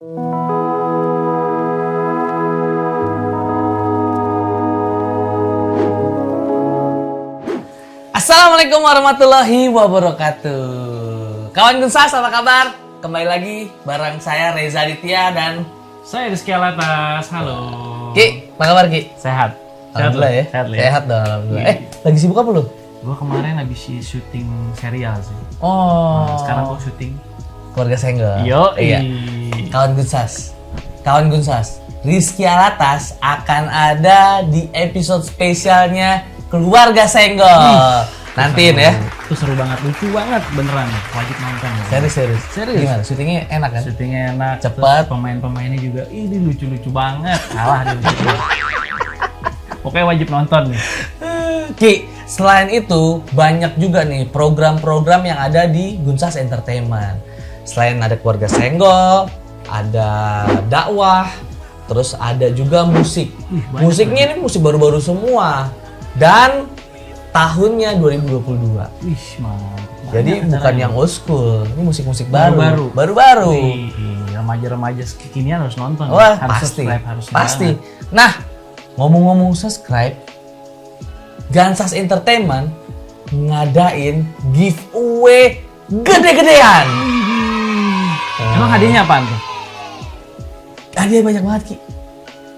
Assalamualaikum warahmatullahi wabarakatuh. Kawan Gunsas, apa kabar? Kembali lagi bareng saya Reza Aditya dan saya Rizky Alatas. Halo. Ki, apa kabar Ki? Sehat. Alhamdulillah ya. Sehat dong, alhamdulillah. Lagi sibuk apa lu? Gua kemarin habis syuting serial sih. Oh. Nah, sekarang gua syuting Keluarga Senggol. Yo, iya. Kawan Gunsas, Rizky Alatas akan ada di episode spesialnya Keluarga Senggol. Nantiin ya. Itu seru banget, lucu banget beneran. Wajib nonton. Serius. Gimana? Syutingnya enak kan? Syutingnya enak, cepat. Pemain-pemainnya juga ini lucu-lucu banget. Kalah dia lucu. Pokoknya wajib nonton nih. Ki, selain itu banyak juga nih program-program yang ada di Gunsas Entertainment. Selain ada Keluarga Senggol, ada dakwah, terus ada juga musik. Musiknya ini musik baru-baru semua. Dan tahunnya 2022. Wih, mantap. Jadi bukan yang old school, ini musik-musik baru. Wih, remaja-remaja kekinian harus nonton. Wah, harus pasti. subscribe, harus Pasti. banget. Nah, ngomong-ngomong subscribe, Gunsas Entertainment ngadain giveaway gede-gedean. Emang hadiahnya apaan tuh? Hadiah banyak banget, Ki.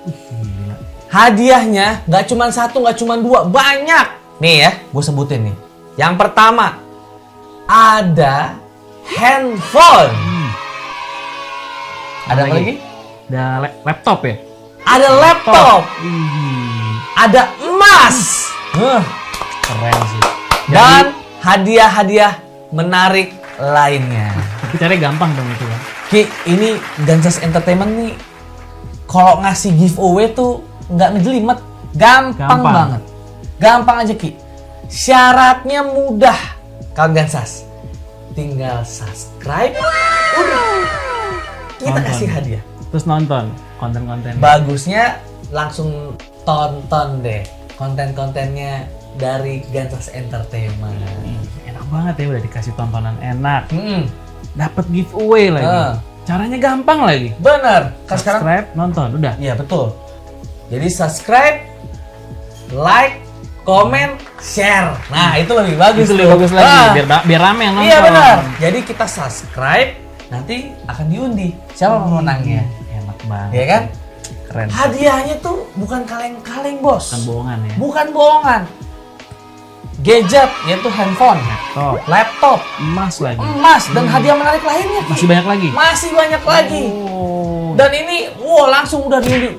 Gila. Hadiahnya nggak cuma satu, nggak cuma dua, banyak. Nih ya, gue sebutin nih. Yang pertama, ada handphone. Ada apa lagi? Ada laptop ya? Ada laptop. Ada emas. Keren sih. Dan hadiah-hadiah menarik lainnya. Tapi caranya gampang dong itu kan? Ki, ini Gunsas Entertainment nih kalau ngasih giveaway tuh nggak ngejelimet, gampang banget. Gampang aja Ki. Syaratnya mudah. Kawan Gunsas, tinggal subscribe, udah. Kita Nonton. kasih hadiah. Terus nonton konten-konten. Bagusnya langsung tonton deh konten-kontennya dari Gunsas Entertainment. Enak banget ya, udah dikasih tontonan enak. Mm-mm. Dapat giveaway lagi. Caranya gampang lagi. Bener. Kan sekarang Subscribe, nonton, udah. iya betul. Jadi subscribe, like, komen, share. Nah itu lebih bagus. Itu lebih bagus lagi. Biar rame yang nonton. Iya benar. Jadi kita subscribe, nanti akan diundi siapa pemenangnya. Enak banget. Iya kan? Keren. Hadiahnya tuh bukan kaleng-kaleng bos. Bukan bohongan ya. Bukan bohongan. Gadget yaitu handphone, laptop, Emas lagi. emas dan hadiah menarik lainnya. Ki. Masih banyak lagi. Masih banyak lagi. Oh. Dan ini, langsung udah diundi.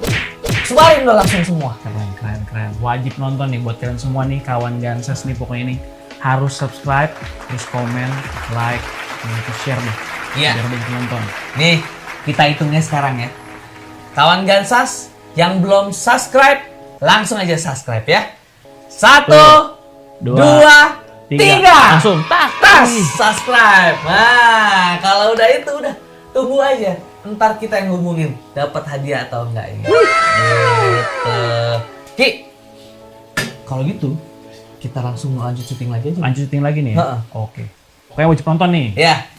Sebarin udah langsung semua. Keren. Wajib nonton nih buat kalian semua nih, kawan Gunsas nih pokoknya nih. Harus subscribe, terus komen, like, terus share deh. Iya. Biar banyak nonton. Nih, kita hitungnya sekarang ya. Kawan Gunsas yang belum subscribe, langsung aja subscribe ya. 1, 2, 3. Langsung Tas, subscribe. Nah, kalau udah itu udah tunggu aja. Ntar kita yang ngumumin dapat hadiah atau enggak ini. Gitu. Ki, kalau gitu kita langsung lanjut syuting lagi aja. Lanjut syuting lagi nih ya? Heeh. Oke. Pokoknya wajib nonton nih. Ya,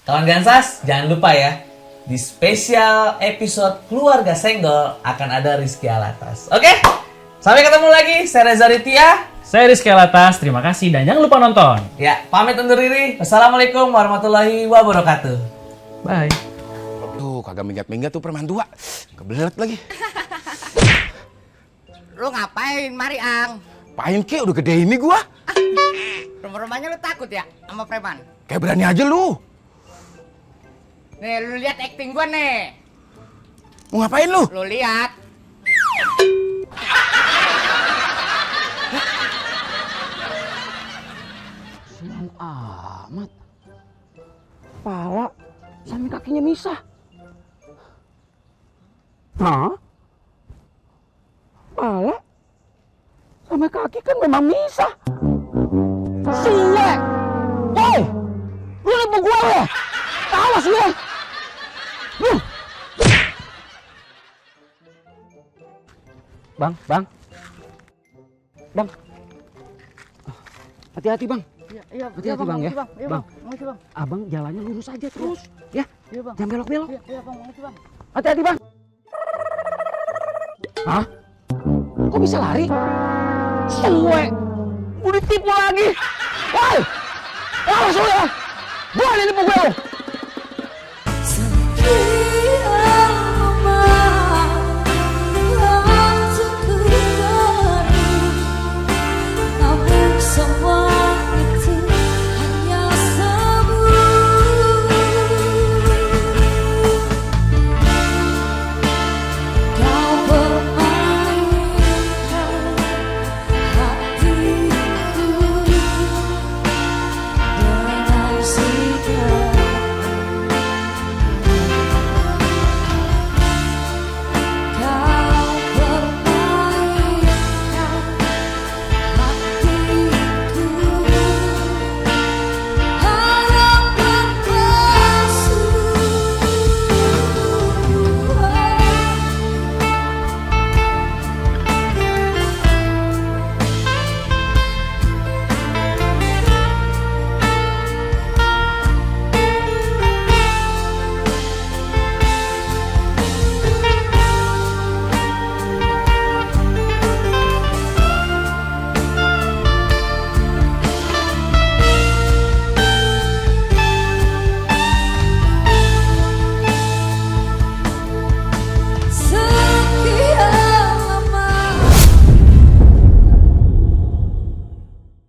kawan Gunsas jangan lupa ya. Di spesial episode Keluarga Senggol akan ada Rizky Alatas. Oke? Sampai ketemu lagi. Saya Reza Aditya. Saya Rizky Alatas, terima kasih dan jangan lupa nonton. Ya, pamit undur diri. Wassalamualaikum warahmatullahi wabarakatuh. Bye. Tuh, kagak minggat-minggat tuh perman tua. Kebelet lagi. Lu ngapain, Mari Ang? Pain ke udah gede ini gua. Rumah-rumahnya lu takut ya sama preman? Kayak berani aja lu. Nih, lu lihat acting gua nih. Mau ngapain lu? Lu lihat. Sian amat. Pala sampai kakinya misah. Hah? Pala sama kaki kan memang misah. Sial. Hei! Lu nipu gua ya? Awas lu. Bang. Hati-hati bang. Iya, Hati-hati bang ya. Bang. Abang jalannya lurus aja terus. Ya. Iya bang. Jangan belok-belok. Iya bang, makasih bang. Hati-hati bang. Hah? Kok bisa lari? Gue ditipu lagi. Woi, awas lu ya. Gua nih nipu gue.